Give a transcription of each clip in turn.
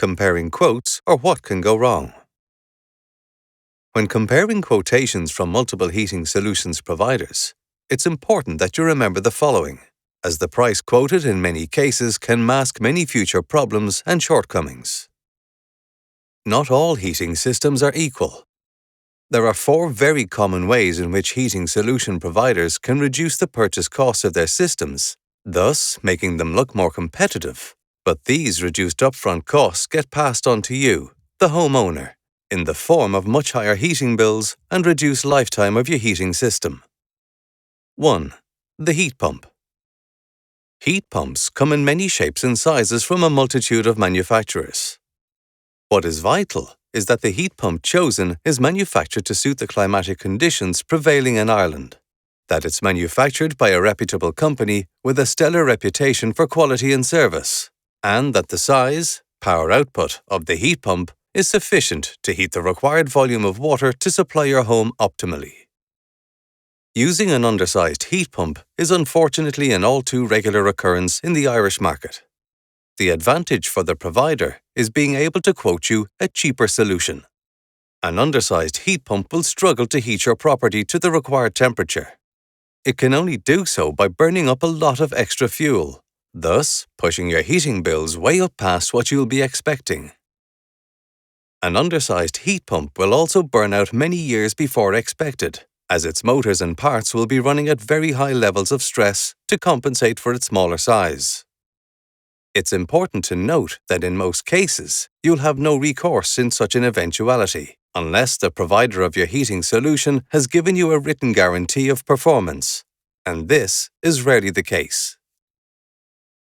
comparing quotes or what can go wrong. When comparing quotations from multiple heating solutions providers, it's important that you remember the following, as the price quoted in many cases can mask many future problems and shortcomings. Not all heating systems are equal. There are 4 very common ways in which heating solution providers can reduce the purchase cost of their systems, thus making them look more competitive. But these reduced upfront costs get passed on to you, the homeowner, in the form of much higher heating bills and reduced lifetime of your heating system. 1. The heat pump. Heat pumps come in many shapes and sizes from a multitude of manufacturers. What is vital is that the heat pump chosen is manufactured to suit the climatic conditions prevailing in Ireland, that it's manufactured by a reputable company with a stellar reputation for quality and service, and that the size, power output of the heat pump is sufficient to heat the required volume of water to supply your home optimally. Using an undersized heat pump is unfortunately an all too regular occurrence in the Irish market. The advantage for the provider is being able to quote you a cheaper solution. An undersized heat pump will struggle to heat your property to the required temperature. It can only do so by burning up a lot of extra fuel, thus pushing your heating bills way up past what you'll be expecting. An undersized heat pump will also burn out many years before expected, as its motors and parts will be running at very high levels of stress to compensate for its smaller size. It's important to note that in most cases, you'll have no recourse in such an eventuality, unless the provider of your heating solution has given you a written guarantee of performance, and this is rarely the case.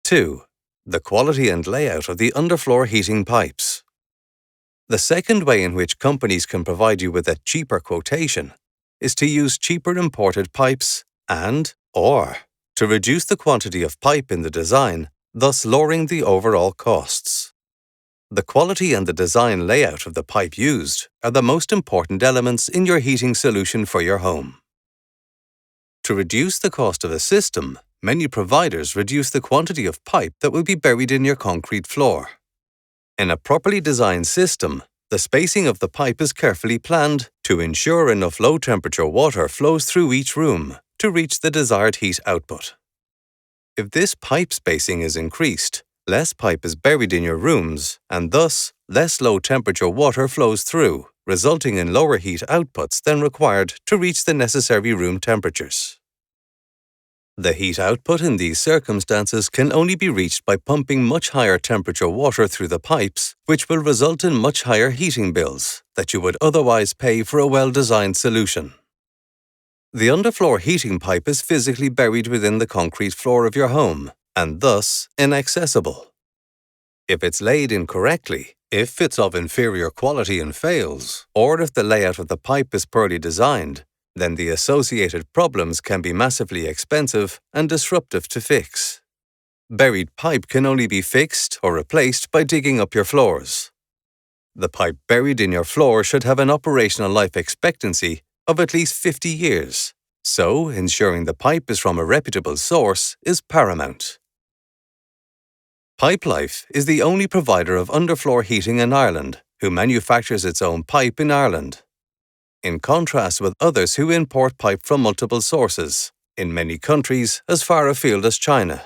2. The quality and layout of the underfloor heating pipes. The second way in which companies can provide you with a cheaper quotation is to use cheaper imported pipes or to reduce the quantity of pipe in the design, thus lowering the overall costs. The quality and the design layout of the pipe used are the most important elements in your heating solution for your home. To reduce the cost of a system, many providers reduce the quantity of pipe that will be buried in your concrete floor. In a properly designed system, the spacing of the pipe is carefully planned to ensure enough low-temperature water flows through each room to reach the desired heat output. If this pipe spacing is increased, less pipe is buried in your rooms, and thus less low-temperature water flows through, resulting in lower heat outputs than required to reach the necessary room temperatures. The heat output in these circumstances can only be reached by pumping much higher temperature water through the pipes, which will result in much higher heating bills that you would otherwise pay for a well-designed solution. The underfloor heating pipe is physically buried within the concrete floor of your home, and thus inaccessible. If it's laid incorrectly, if it's of inferior quality and fails, or if the layout of the pipe is poorly designed, then the associated problems can be massively expensive and disruptive to fix. Buried pipe can only be fixed or replaced by digging up your floors. The pipe buried in your floor should have an operational life expectancy of at least 50 years, so ensuring the pipe is from a reputable source is paramount. Pipelife is the only provider of underfloor heating in Ireland who manufactures its own pipe in Ireland. In contrast with others who import pipe from multiple sources, in many countries as far afield as China.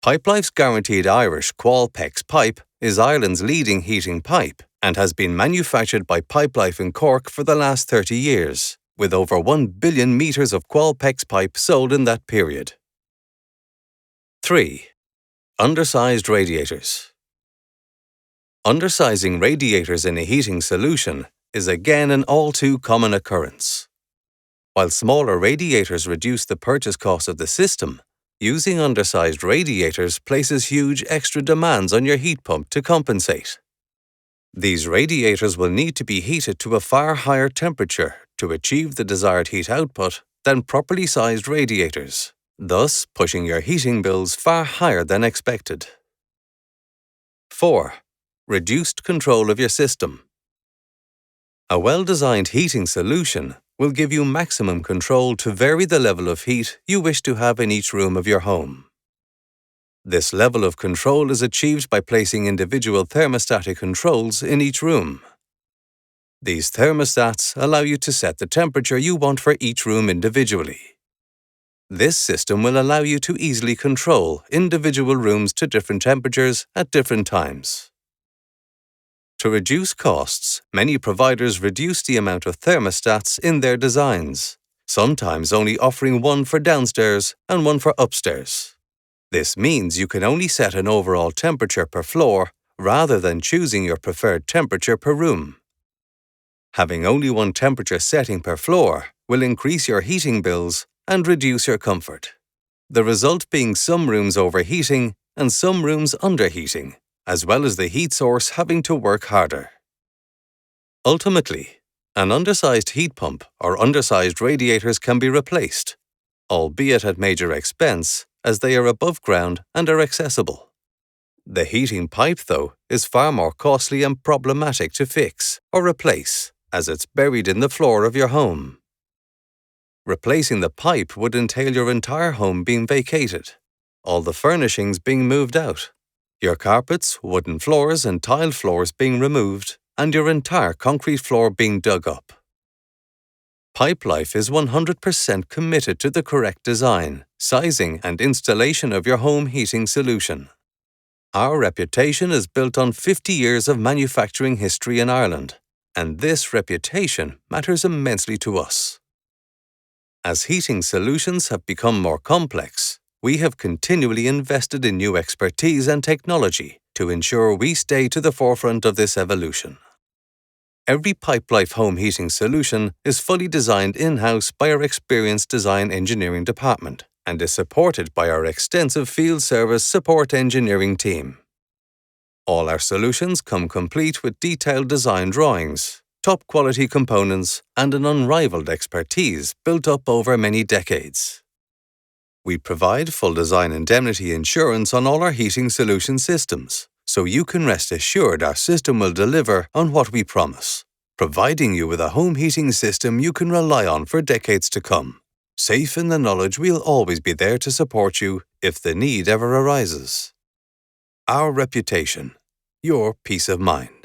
Pipelife's guaranteed Irish Qualpex pipe is Ireland's leading heating pipe and has been manufactured by Pipelife in Cork for the last 30 years, with over 1 billion metres of Qualpex pipe sold in that period. 3. Undersized radiators. Undersizing radiators in a heating solution is again an all too common occurrence. While smaller radiators reduce the purchase cost of the system, using undersized radiators places huge extra demands on your heat pump to compensate. These radiators will need to be heated to a far higher temperature to achieve the desired heat output than properly sized radiators, thus pushing your heating bills far higher than expected. 4. Reduced control of your system. A well-designed heating solution will give you maximum control to vary the level of heat you wish to have in each room of your home. This level of control is achieved by placing individual thermostatic controls in each room. These thermostats allow you to set the temperature you want for each room individually. This system will allow you to easily control individual rooms to different temperatures at different times. To reduce costs, many providers reduce the amount of thermostats in their designs, sometimes only offering one for downstairs and one for upstairs. This means you can only set an overall temperature per floor rather than choosing your preferred temperature per room. Having only one temperature setting per floor will increase your heating bills and reduce your comfort. The result being some rooms overheating and some rooms underheating, as well as the heat source having to work harder. Ultimately, an undersized heat pump or undersized radiators can be replaced, albeit at major expense, as they are above ground and are accessible. The heating pipe, though, is far more costly and problematic to fix or replace, as it's buried in the floor of your home. Replacing the pipe would entail your entire home being vacated, all the furnishings being moved out, your carpets, wooden floors and tile floors being removed, and your entire concrete floor being dug up. Pipelife is 100% committed to the correct design, sizing and installation of your home heating solution. Our reputation is built on 50 years of manufacturing history in Ireland, and this reputation matters immensely to us. As heating solutions have become more complex, we have continually invested in new expertise and technology to ensure we stay to the forefront of this evolution. Every Pipelife home heating solution is fully designed in-house by our experienced design engineering department and is supported by our extensive field service support engineering team. All our solutions come complete with detailed design drawings, top-quality components, and an unrivaled expertise built up over many decades. We provide full design indemnity insurance on all our heating solution systems, so you can rest assured our system will deliver on what we promise, providing you with a home heating system you can rely on for decades to come, safe in the knowledge we'll always be there to support you if the need ever arises. Our reputation, your peace of mind.